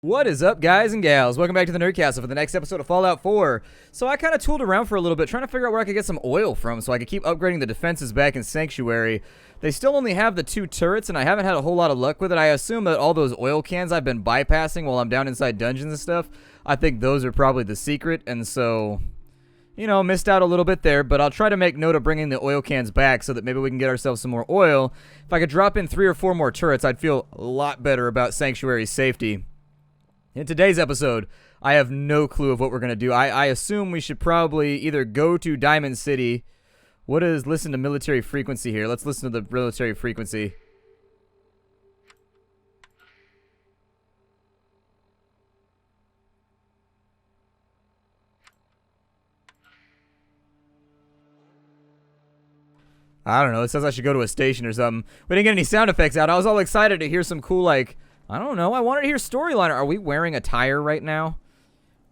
What is up, guys and gals? Welcome back to the Nerdcastle for the next episode of Fallout 4. So I kind of tooled around for a little bit, trying to figure out where I could get some oil from so I could keep upgrading the defenses back in Sanctuary. They still only have the 2 turrets, and I haven't had a whole lot of luck with it. I assume that all those oil cans I've been bypassing while I'm down inside dungeons and stuff, I think those are probably the secret, and so, you know, missed out a little bit there, but I'll try to make note of bringing the oil cans back so that maybe we can get ourselves some more oil. If I could drop in 3 or 4 more turrets, I'd feel a lot better about Sanctuary's safety. In today's episode, I have no clue of what we're going to do. I assume we should probably either go to Diamond City. What is listen to military frequency here? Let's listen to the military frequency. I don't know. It says I should go to a station or something. We didn't get any sound effects out. I was all excited to hear some cool, like, I don't know. I wanted to hear storyline. Are we wearing a tire right now?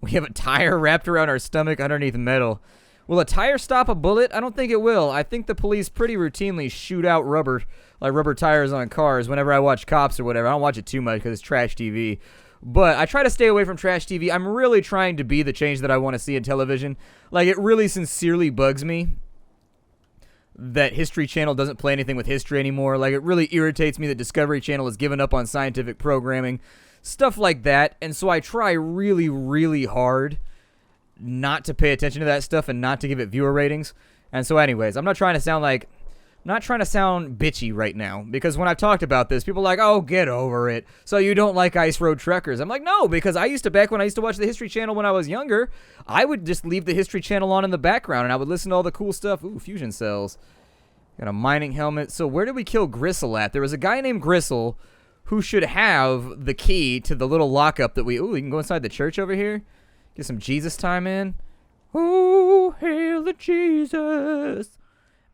We have a tire wrapped around our stomach underneath metal. Will a tire stop a bullet? I don't think it will. I think the police pretty routinely shoot out rubber tires on cars whenever I watch Cops or whatever. I don't watch it too much because it's trash TV. But I try to stay away from trash TV. I'm really trying to be the change that I want to see in television. Like, it really sincerely bugs me that History Channel doesn't play anything with history anymore. Like, it really irritates me that Discovery Channel has given up on scientific programming. Stuff like that. And so I try really, really hard not to pay attention to that stuff and not to give it viewer ratings. And so anyways, I'm not trying to sound bitchy right now. Because when I've talked about this, people are like, oh, get over it. So you don't like Ice Road Truckers. I'm like, no, because back when I used to watch the History Channel when I was younger, I would just leave the History Channel on in the background and I would listen to all the cool stuff. Ooh, fusion cells. Got a mining helmet. So where did we kill Gristle at? There was a guy named Gristle who should have the key to the little lockup that we... Ooh, we can go inside the church over here. Get some Jesus time in. Oh, hail the Jesus.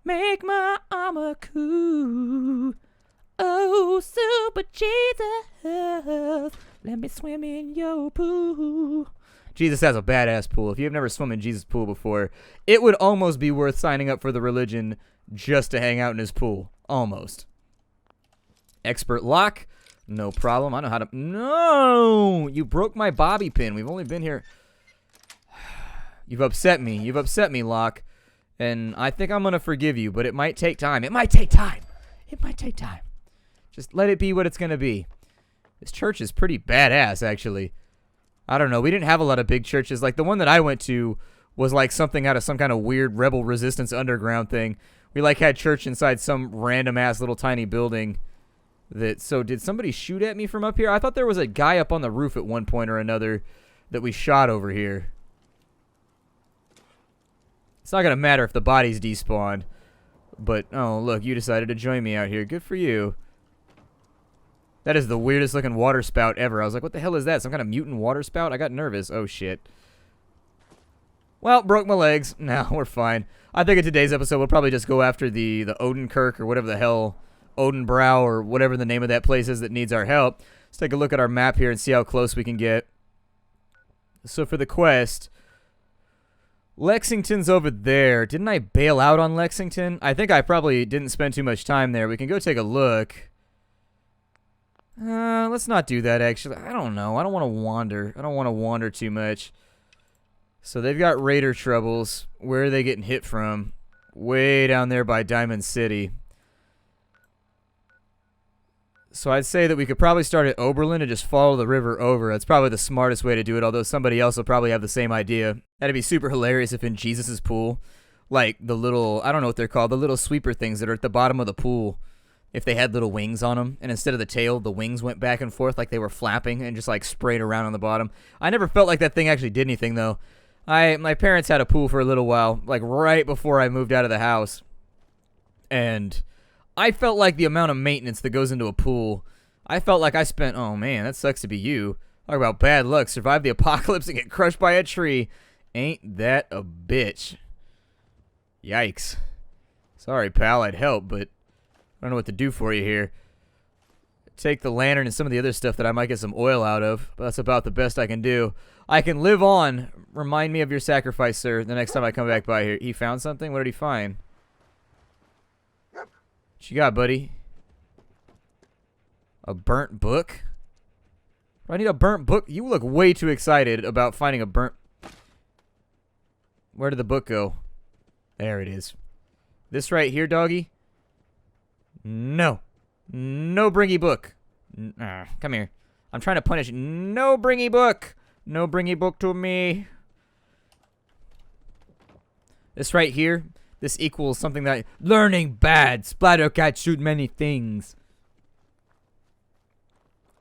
Make my armor cool. Oh, super Jesus. Let me swim in your pool. Jesus has a badass pool. If you've never swum in Jesus' pool before, it would almost be worth signing up for the religion just to hang out in his pool. Almost. Expert lock. No problem. I know how to... No! You broke my bobby pin. We've only been here... You've upset me. You've upset me, Locke. And I think I'm going to forgive you, but it might take time. It might take time. It might take time. Just let it be what it's going to be. This church is pretty badass, actually. I don't know. We didn't have a lot of big churches. Like, the one that I went to was like something out of some kind of weird rebel resistance underground thing. We, like, had church inside some random-ass little tiny building. So did somebody shoot at me from up here? I thought there was a guy up on the roof at one point or another that we shot over here. It's not going to matter if the body's despawned. But, oh, look, you decided to join me out here. Good for you. That is the weirdest looking water spout ever. I was like, what the hell is that? Some kind of mutant water spout? I got nervous. Oh, shit. Well, broke my legs. No, we're fine. I think in today's episode, we'll probably just go after the Odenkirk or whatever the hell, Odenbrow or whatever the name of that place is that needs our help. Let's take a look at our map here and see how close we can get. So for the quest, Lexington's over there. Didn't I bail out on Lexington? I think I probably didn't spend too much time there. We can go take a look. Let's not do that, actually. I don't know. I don't want to wander. I don't want to wander too much. So they've got raider troubles. Where are they getting hit from? Way down there by Diamond City. So I'd say that we could probably start at Oberlin and just follow the river over. That's probably the smartest way to do it, although somebody else will probably have the same idea. That'd be super hilarious if in Jesus' pool, like the little, I don't know what they're called, the little sweeper things that are at the bottom of the pool, if they had little wings on them, and instead of the tail, the wings went back and forth like they were flapping and just like sprayed around on the bottom. I never felt like that thing actually did anything, though. My parents had a pool for a little while, like right before I moved out of the house, and I felt like the amount of maintenance that goes into a pool, I felt like I spent, oh man, that sucks to be you. Talk about bad luck, survive the apocalypse and get crushed by a tree. Ain't that a bitch. Yikes. Sorry, pal, I'd help, but I don't know what to do for you here. Take the lantern and some of the other stuff that I might get some oil out of, but that's about the best I can do. I can live on. Remind me of your sacrifice, sir, the next time I come back by here. He found something? What did he find? What you got, buddy? A burnt book? Do I need a burnt book? You look way too excited about finding a burnt... Where did the book go? There it is. This right here, doggy? No. No bringy book. Come here. I'm trying to punish. No bringy book. No bringy book to me. This right here, this equals something that... Learning bad. Splattercat shoot many things.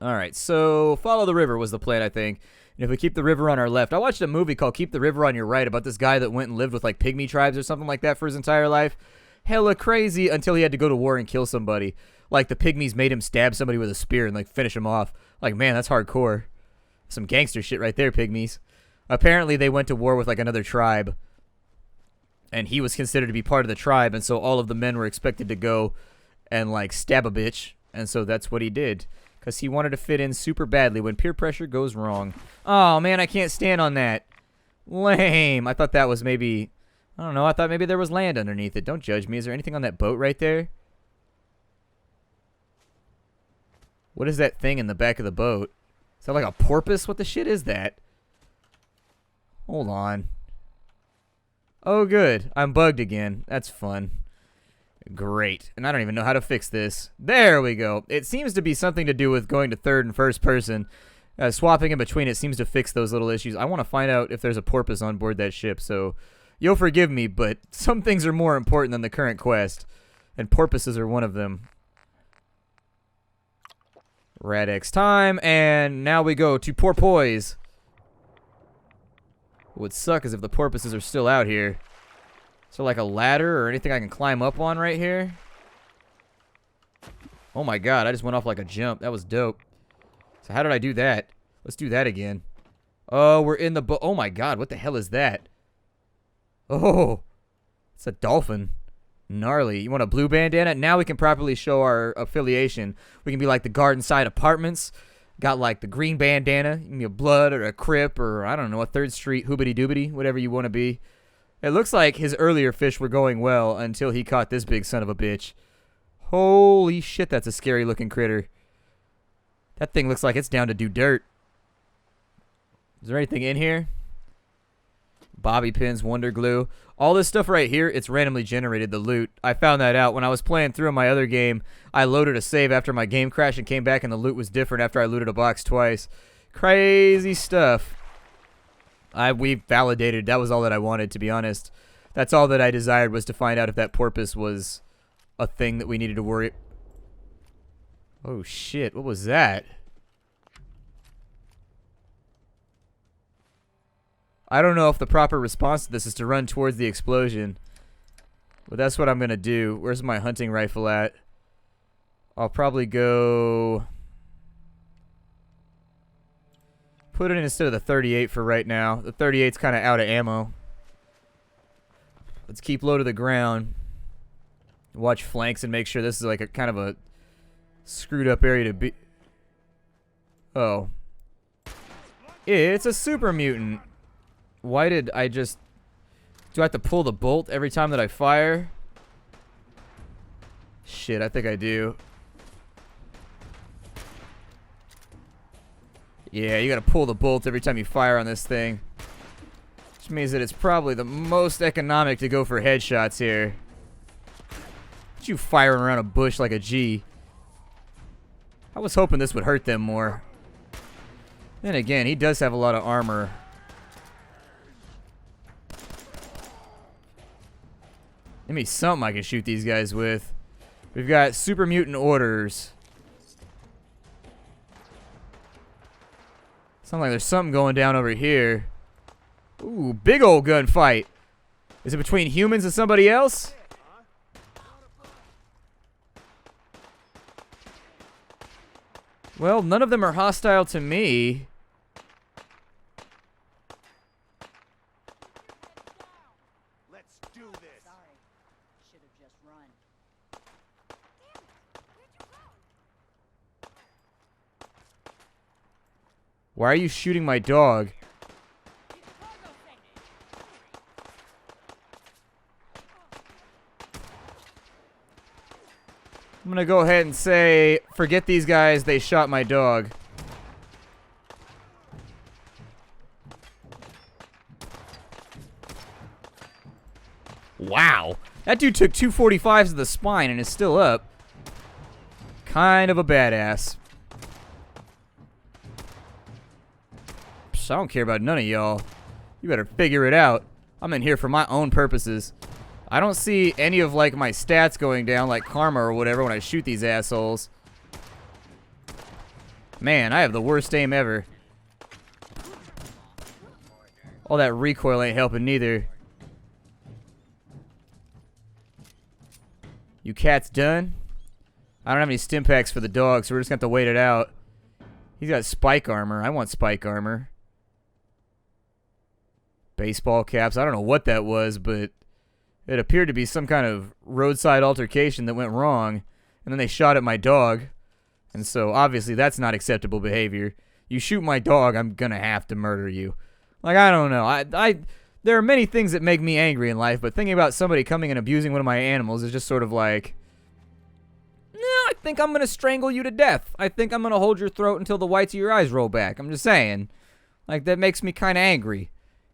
Alright, so follow the river was the plan, I think. And if we keep the river on our left... I watched a movie called Keep the River on Your Right about this guy that went and lived with, like, pygmy tribes or something like that for his entire life. Hella crazy until he had to go to war and kill somebody. Like, the pygmies made him stab somebody with a spear and, like, finish him off. Like, man, that's hardcore. Some gangster shit right there, pygmies. Apparently, they went to war with, like, another tribe. And he was considered to be part of the tribe, and so all of the men were expected to go and, like, stab a bitch. And so that's what he did. Because he wanted to fit in super badly when peer pressure goes wrong. Oh, man, I can't stand on that. Lame. I thought that was maybe... I don't know. I thought maybe there was land underneath it. Don't judge me. Is there anything on that boat right there? What is that thing in the back of the boat? Is that like a porpoise? What the shit is that? Hold on. Oh, good. I'm bugged again. That's fun. Great. And I don't even know how to fix this. There we go. It seems to be something to do with going to third and first person. Swapping in between it seems to fix those little issues. I want to find out if there's a porpoise on board that ship, so you'll forgive me, but some things are more important than the current quest, and porpoises are one of them. Radix time, and now we go to porpoise. What would suck is if the porpoises are still out here. Is there like a ladder or anything I can climb up on right here? Oh my god, I just went off like a jump. That was dope. So how did I do that? Let's do that again. Oh, we're in the boat. Oh my god, what the hell is that? Oh, it's a dolphin. Gnarly. You want a blue bandana? Now we can properly show our affiliation. We can be like the Garden Side Apartments. Got like the green bandana. You can be a Blood or a Crip or I don't know, a 3rd Street hoobity doobity, whatever you want to be. It looks like his earlier fish were going well until he caught this big son of a bitch. Holy shit, that's a scary looking critter. That thing looks like it's down to do dirt. Is there anything in here? Bobby pins, wonder glue. All this stuff right here, it's randomly generated, the loot. I found that out when I was playing through my other game. I loaded a save after my game crashed and came back and the loot was different after I looted a box twice. Crazy stuff. We validated. That was all that I wanted, to be honest. That's all that I desired, was to find out if that porpoise was a thing that we needed to worry. Oh shit, what was that? I don't know if the proper response to this is to run towards the explosion. But that's what I'm gonna do. Where's my hunting rifle at? I'll probably go... put it in instead of the 38 for right now. The 38's kind of out of ammo. Let's keep low to the ground. Watch flanks and make sure this is like a kind of a screwed up area to be. Oh. It's a super mutant. Why did I just... do I have to pull the bolt every time that I fire? Shit, I think I do. Yeah, you gotta pull the bolt every time you fire on this thing. Which means that it's probably the most economic to go for headshots here. What you firing around a bush like a G? I was hoping this would hurt them more. Then again, he does have a lot of armor. Give me something I can shoot these guys with. We've got super mutant orders. Sounds like there's something going down over here. Ooh, big old gunfight. Is it between humans and somebody else? Well, none of them are hostile to me. Let's do this. Sorry. Should have just run. Why are you shooting my dog? I'm gonna go ahead and say, forget these guys, they shot my dog. Wow. That dude took 245s to the spine and is still up. Kind of a badass. Psh, I don't care about none of y'all. You better figure it out. I'm in here for my own purposes. I don't see any of, like, my stats going down, like karma or whatever, when I shoot these assholes. Man, I have the worst aim ever. All that recoil ain't helping neither. You cats done? I don't have any stim packs for the dog, so we're just gonna have to wait it out. He's got spike armor. I want spike armor. Baseball caps. I don't know what that was, but it appeared to be some kind of roadside altercation that went wrong, and then they shot at my dog. And so, obviously, that's not acceptable behavior. You shoot my dog, I'm gonna have to murder you. Like, I don't know. There are many things that make me angry in life, but thinking about somebody coming and abusing one of my animals is just sort of like, no, I think I'm gonna strangle you to death. I think I'm gonna hold your throat until the whites of your eyes roll back. I'm just saying. Like, that makes me kind of angry.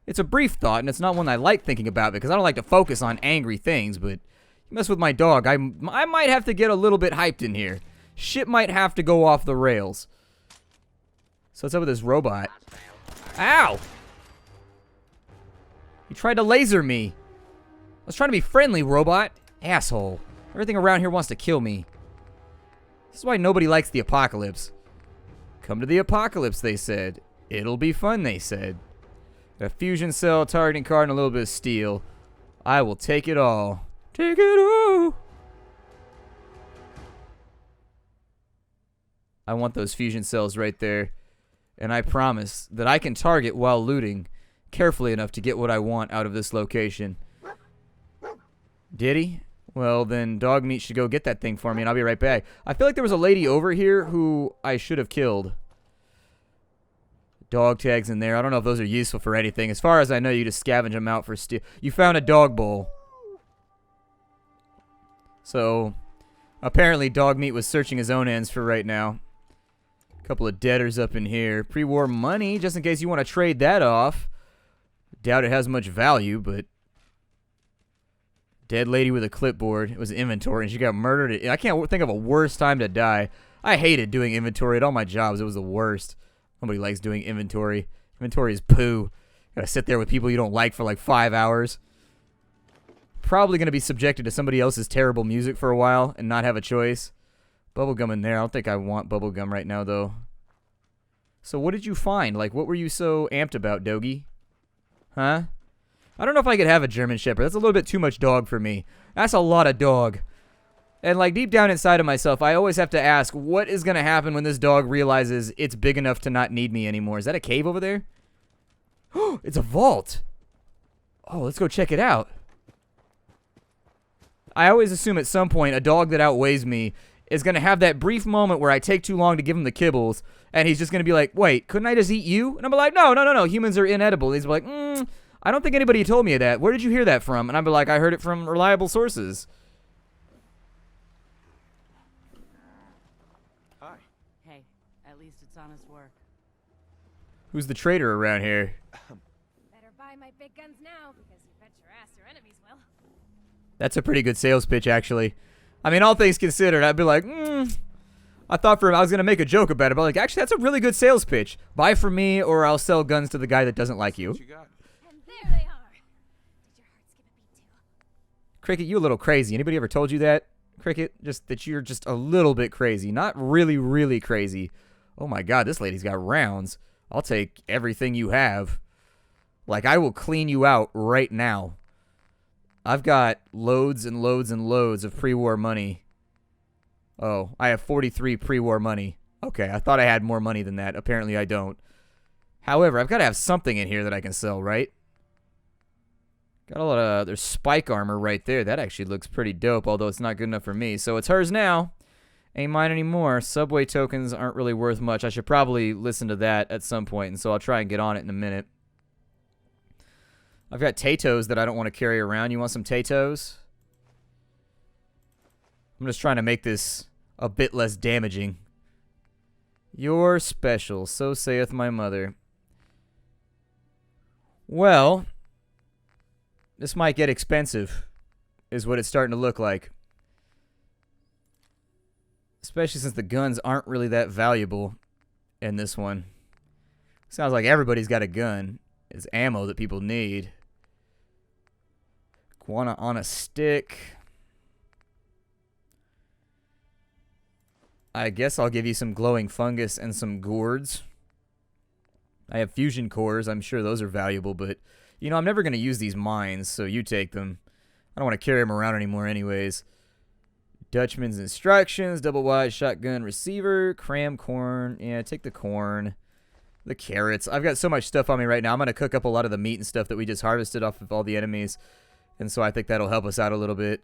It's a brief thought, and it's not one I like thinking about because I don't like to focus on angry things, but you mess with my dog, I might have to get a little bit hyped in here. Shit might have to go off the rails. So what's up with this robot? Ow! You tried to laser me. I was trying to be friendly, robot. Asshole. Everything around here wants to kill me. This is why nobody likes the apocalypse. Come to the apocalypse, they said. It'll be fun, they said. A fusion cell, targeting card, and a little bit of steel. I will take it all. Take it all. I want those fusion cells right there. And I promise that I can target while looting carefully enough to get what I want out of this location. Did he? Well, then dog meat should go get that thing for me, and I'll be right back. I feel like there was a lady over here who I should have killed. Dog tags in there. I don't know if those are useful for anything. As far as I know, you just scavenge them out for steel. You found a dog bowl. So, apparently dog meat was searching his own ends for right now. A couple of deaders up in here. Pre-war money, just in case you want to trade that off. Doubt it has much value, but... Dead lady with a clipboard. It was inventory, and she got murdered. I can't think of a worse time to die. I hated doing inventory at all my jobs. It was the worst. Nobody likes doing inventory. Inventory is poo. Gotta sit there with people you don't like for like 5 hours. Probably gonna be subjected to somebody else's terrible music for a while and not have a choice. Bubblegum in there. I don't think I want bubblegum right now, though. So what did you find? Like, what were you so amped about, Dogie? Huh? I don't know if I could have a German Shepherd. That's a little bit too much dog for me. That's a lot of dog. And, like, deep down inside of myself, I always have to ask, what is going to happen when this dog realizes it's big enough to not need me anymore? Is that a cave over there? Oh, it's a vault. Oh, let's go check it out. I always assume at some point a dog that outweighs me is going to have that brief moment where I take too long to give him the kibbles, and he's just going to be like, wait, couldn't I just eat you? And I'm like, no, humans are inedible. He's like, I don't think anybody told me that. Where did you hear that from? And I'd be like, I heard it from reliable sources. Hi. Hey, at least it's honest work. Who's the traitor around here? Better buy my big guns now, because you bet your ass your enemies will. That's a pretty good sales pitch, actually. I mean, all things considered, I'd be like, I thought I was going to make a joke about it, but like, actually, that's a really good sales pitch. Buy from me, or I'll sell guns to the guy that doesn't like you. What you got? And there they are. Did your heart skip a beat too? Cricket, you a little crazy. Anybody ever told you that? Cricket, just that you're just a little bit crazy. Not really, really crazy. Oh my god, this lady's got rounds. I'll take everything you have. Like, I will clean you out right now. I've got loads and loads and loads of pre-war money. Oh, I have 43 pre-war money. Okay, I thought I had more money than that. Apparently I don't. However, I've got to have something in here that I can sell, right? Got a lot of... There's spike armor right there. That actually looks pretty dope, although it's not good enough for me. So it's hers now. Ain't mine anymore. Subway tokens aren't really worth much. I should probably listen to that at some point, and so I'll try and get on it in a minute. I've got Tatoes that I don't want to carry around. You want some Tatoes? I'm just trying to make this a bit less damaging. You're special, so saith my mother. Well, this might get expensive. is what it's starting to look like. Especially since the guns aren't really that valuable in this one. Sounds like everybody's got a gun. It's ammo that people need. Iguana on a stick. I guess I'll give you some glowing fungus and some gourds. I have fusion cores. I'm sure those are valuable, but, you know, I'm never going to use these mines, so you take them. I don't want to carry them around anymore anyways. Dutchman's instructions, double wide shotgun receiver, cram corn. Yeah, take the corn. The carrots. I've got so much stuff on me right now. I'm going to cook up a lot of the meat and stuff that we just harvested off of all the enemies. And so I think that'll help us out a little bit.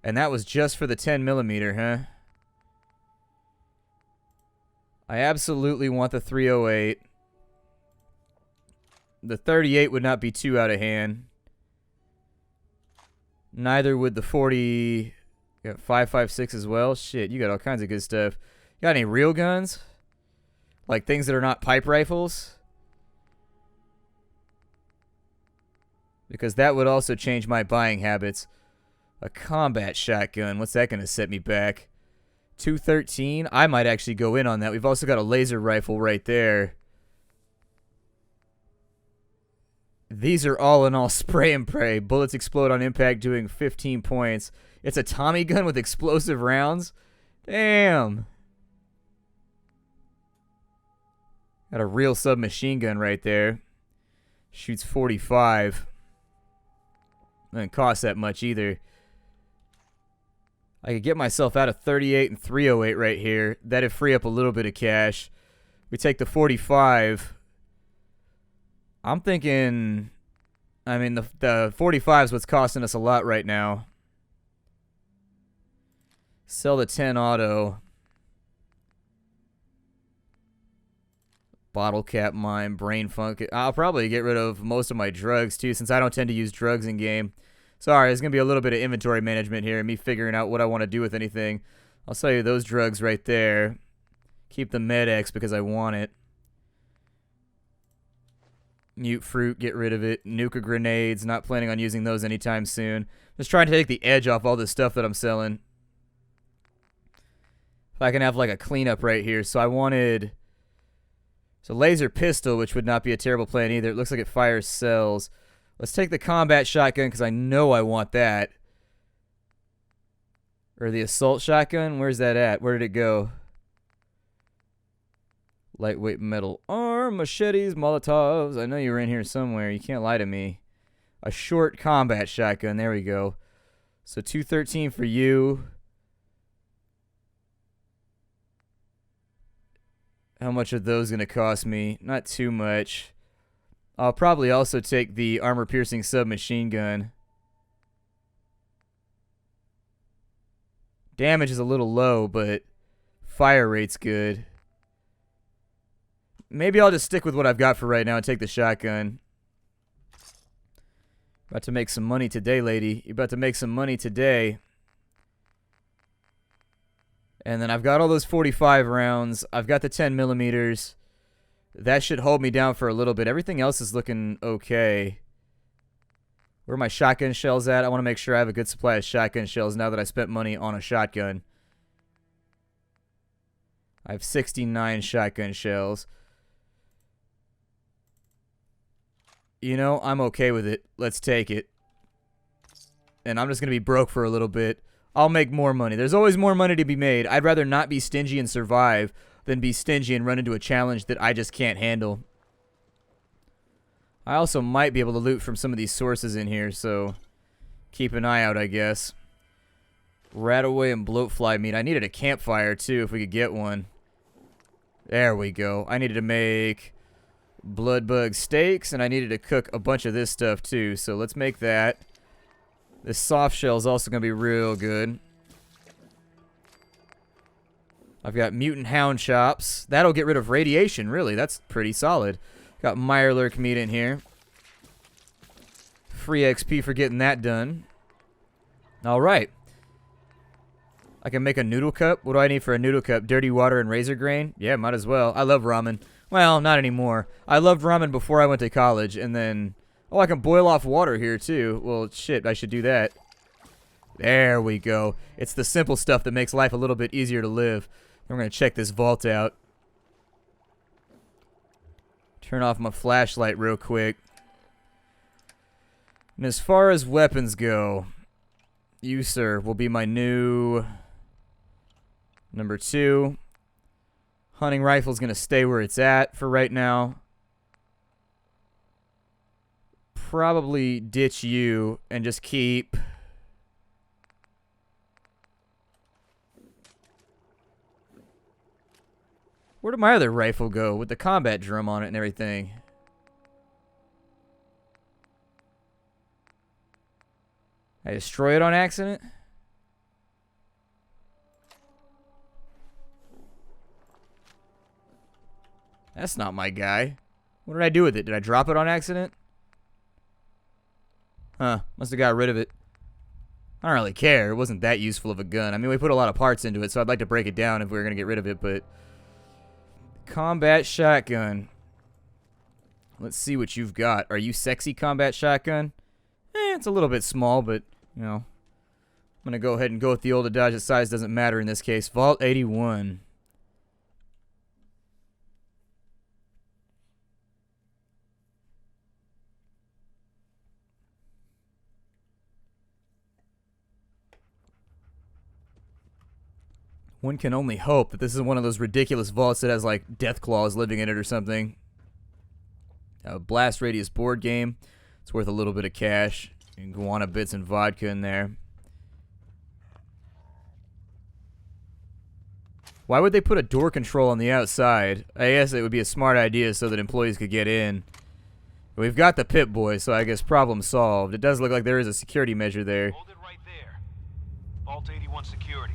And that was just for the 10mm, huh? I absolutely want the 308. The 38 would not be too out of hand. Neither would the 40... You got 5.56 as well. Shit, you got all kinds of good stuff. You got any real guns? Like things that are not pipe rifles? Because that would also change my buying habits. A combat shotgun. What's that going to set me back? 213? I might actually go in on that. We've also got a laser rifle right there. These are all in all spray and pray. Bullets explode on impact, doing 15 points. It's a Tommy gun with explosive rounds? Damn. Got a real submachine gun right there. Shoots 45. Doesn't cost that much either. I could get myself out of 38 and 308 right here. That'd free up a little bit of cash. We take the 45. I'm thinking... I mean, the 45 is what's costing us a lot right now. Sell the 10 auto. Bottle cap mine, brain funk. I'll probably get rid of most of my drugs too, since I don't tend to use drugs in game. Sorry, there's going to be a little bit of inventory management here, me figuring out what I want to do with anything. I'll sell you those drugs right there. Keep the Med-X because I want it. Mute fruit, get rid of it. Nuka grenades, not planning on using those anytime soon. Just trying to take the edge off all this stuff that I'm selling. If I can have like a cleanup right here. So I wanted... It's a laser pistol, which would not be a terrible plan either. It looks like it fires cells. Let's take the combat shotgun because I know I want that. Or the assault shotgun. Where's that at? Where did it go? Lightweight metal arm, machetes, molotovs. I know you were in here somewhere. You can't lie to me. A short combat shotgun. There we go. So 213 for you. How much are those going to cost me? Not too much. I'll probably also take the armor-piercing submachine gun. Damage is a little low, but fire rate's good. Maybe I'll just stick with what I've got for right now and take the shotgun. About to make some money today, lady. You're about to make some money today. And then I've got all those 45 rounds. I've got the 10mm. That should hold me down for a little bit. Everything else is looking okay. Where are my shotgun shells at? I want to make sure I have a good supply of shotgun shells now that I spent money on a shotgun. I have 69 shotgun shells. You know, I'm okay with it. Let's take it. And I'm just going to be broke for a little bit. I'll make more money. There's always more money to be made. I'd rather not be stingy and survive than be stingy and run into a challenge that I just can't handle. I also might be able to loot from some of these sources in here, so keep an eye out, I guess. Rataway and bloatfly meat. I needed a campfire, too, if we could get one. There we go. I needed to make bloodbug steaks, and I needed to cook a bunch of this stuff, too, so let's make that. This soft shell is also going to be real good. I've got mutant hound chops. That'll get rid of radiation, really. That's pretty solid. Got Mirelurk meat in here. Free XP for getting that done. Alright. I can make a noodle cup. What do I need for a noodle cup? Dirty water and razor grain? Yeah, might as well. I love ramen. Well, not anymore. I loved ramen before I went to college, and then... Oh, I can boil off water here, too. Well, shit, I should do that. There we go. It's the simple stuff that makes life a little bit easier to live. We're going to check this vault out. Turn off my flashlight real quick. And as far as weapons go, you, sir, will be my new number 2. Hunting rifle's going to stay where it's at for right now. Probably ditch you and just keep... Where did my other rifle go with the combat drum on it and everything? I destroy it on accident? That's not my guy. What did I do with it? Did I drop it on accident? Huh. Must have got rid of it. I don't really care. It wasn't that useful of a gun. I mean, we put a lot of parts into it, so I'd like to break it down if we were going to get rid of it, but... Combat shotgun. Let's see what you've got. Are you sexy combat shotgun? It's a little bit small, but, you know. I'm going to go ahead and go with the old adage that size doesn't matter in this case. Vault 81. One can only hope that this is one of those ridiculous vaults that has, like, death claws living in it or something. A blast radius board game. It's worth a little bit of cash. Iguana bits and vodka in there. Why would they put a door control on the outside? I guess it would be a smart idea so that employees could get in. We've got the Pip-Boy, so I guess problem solved. It does look like there is a security measure there. Hold it right there. Vault 81 security.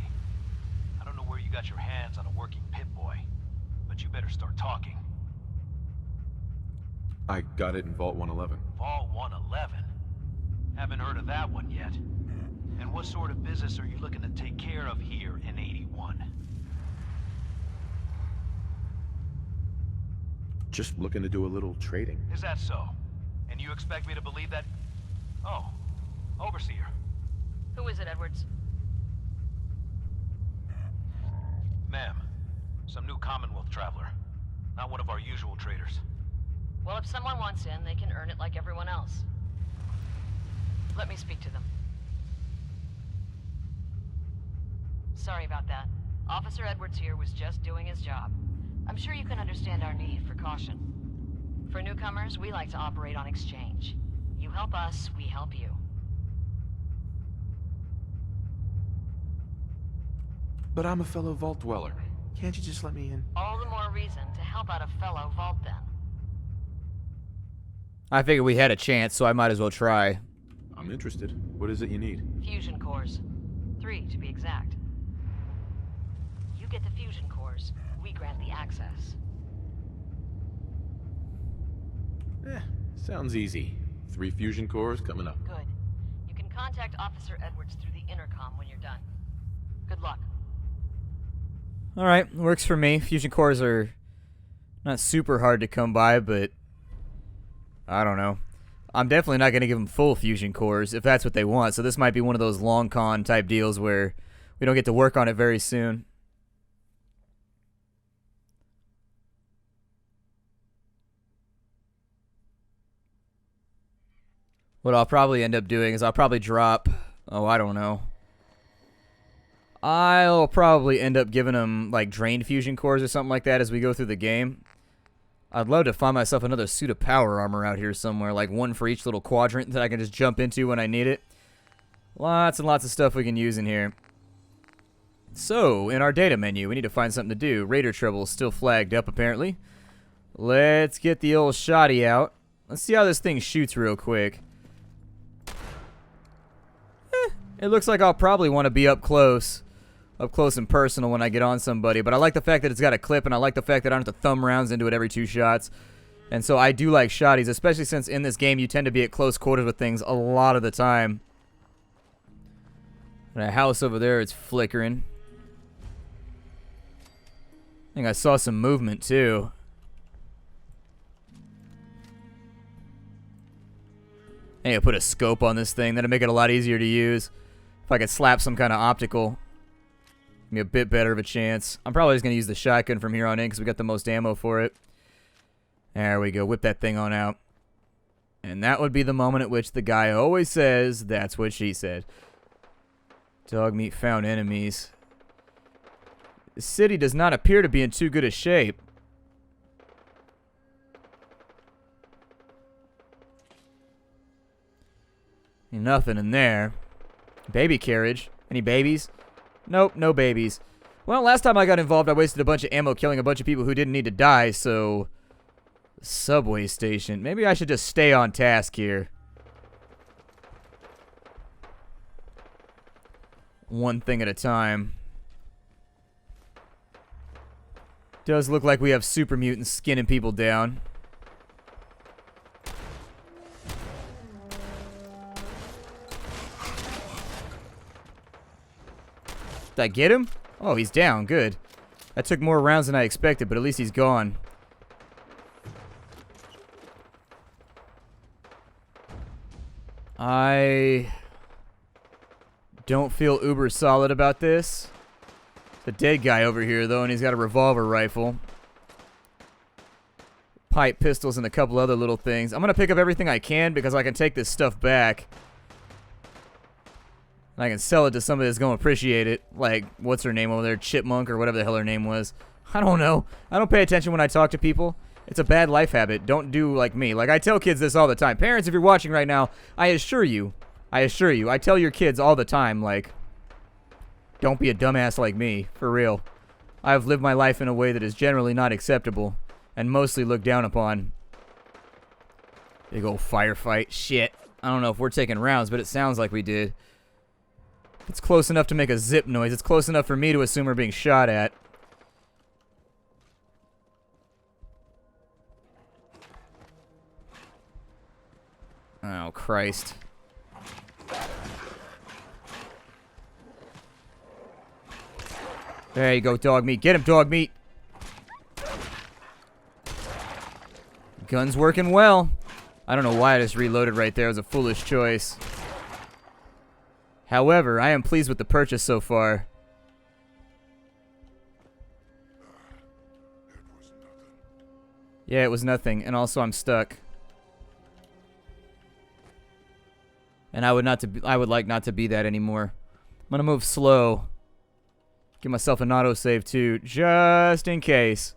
I don't know where you got your hands on a working Pip-Boy, but you better start talking. I got it in Vault 111. Vault 111? Haven't heard of that one yet. And what sort of business are you looking to take care of here in 81? Just looking to do a little trading. Is that so? And you expect me to believe that? Oh, Overseer. Who is it, Edwards? Ma'am, some new Commonwealth traveler. Not one of our usual traders. Well, if someone wants in, they can earn it like everyone else. Let me speak to them. Sorry about that. Officer Edwards here was just doing his job. I'm sure you can understand our need for caution. For newcomers, we like to operate on exchange. You help us, we help you. But I'm a fellow Vault dweller. Can't you just let me in? All the more reason to help out a fellow Vault then. I figured we had a chance, so I might as well try. I'm interested. What is it you need? Fusion cores. 3 to be exact. You get the fusion cores, we grant the access. Sounds easy. 3 fusion cores coming up. Good. You can contact Officer Edwards through the intercom when you're done. Good luck. Alright, works for me. Fusion cores are not super hard to come by, but I don't know. I'm definitely not going to give them full fusion cores if that's what they want, so this might be one of those long con type deals where we don't get to work on it very soon. What I'll probably end up doing is I'll probably drop, oh, I don't know. I'll probably end up giving them like drained fusion cores or something like that as we go through the game. I'd love to find myself another suit of power armor out here somewhere, like one for each little quadrant that I can just jump into when I need it. Lots and lots of stuff we can use in here. So, in our data menu, we need to find something to do. Raider Trouble is still flagged up, apparently. Let's get the old shotty out. Let's see how this thing shoots real quick. It looks like I'll probably want to be up close and personal when I get on somebody, but I like the fact that it's got a clip, and I like the fact that I don't have to thumb rounds into it every 2 shots. And so I do like shotties, especially since in this game you tend to be at close quarters with things a lot of the time. And a house over there, it's flickering. I think I saw some movement too. I need to put a scope on this thing. That'll make it a lot easier to use. If I could slap some kind of optical, give me a bit better of a chance. I'm probably just going to use the shotgun from here on in because we got the most ammo for it. There we go. Whip that thing on out. And that would be the moment at which the guy always says, "That's what she said." Dog meat found enemies. The city does not appear to be in too good a shape. Ain't nothing in there. Baby carriage. Any babies? Nope, no babies. Well, last time I got involved, I wasted a bunch of ammo killing a bunch of people who didn't need to die, so... Subway station. Maybe I should just stay on task here. One thing at a time. Does look like we have super mutants skinning people down. Did I get him? Oh, he's down. Good. That took more rounds than I expected, but at least he's gone. I don't feel uber solid about this. There's a dead guy over here, though, and he's got a revolver rifle. Pipe pistols and a couple other little things. I'm going to pick up everything I can because I can take this stuff back. And I can sell it to somebody that's going to appreciate it. Like, what's her name over there? Chipmunk or whatever the hell her name was. I don't know. I don't pay attention when I talk to people. It's a bad life habit. Don't do like me. Like, I tell kids this all the time. Parents, if you're watching right now, I assure you, I tell your kids all the time, like, don't be a dumbass like me, for real. I've lived my life in a way that is generally not acceptable and mostly looked down upon. Big old firefight. Shit. I don't know if we're taking rounds, but it sounds like we did. It's close enough to make a zip noise. It's close enough for me to assume we're being shot at. Oh, Christ. There you go, dog meat. Get him, dog meat. Gun's working well. I don't know why I just reloaded right there. It was a foolish choice. However, I am pleased with the purchase so far. Yeah, it was nothing. And also, I'm stuck. And I would like not to be that anymore. I'm gonna move slow. Give myself an autosave too, just in case.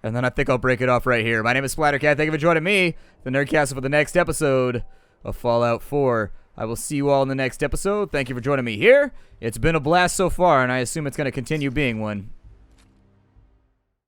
And then I think I'll break it off right here. My name is Splattercat. Thank you for joining me, the Nerdcast, for the next episode of Fallout 4. I will see you all in the next episode. Thank you for joining me here. It's been a blast so far, and I assume it's going to continue being one.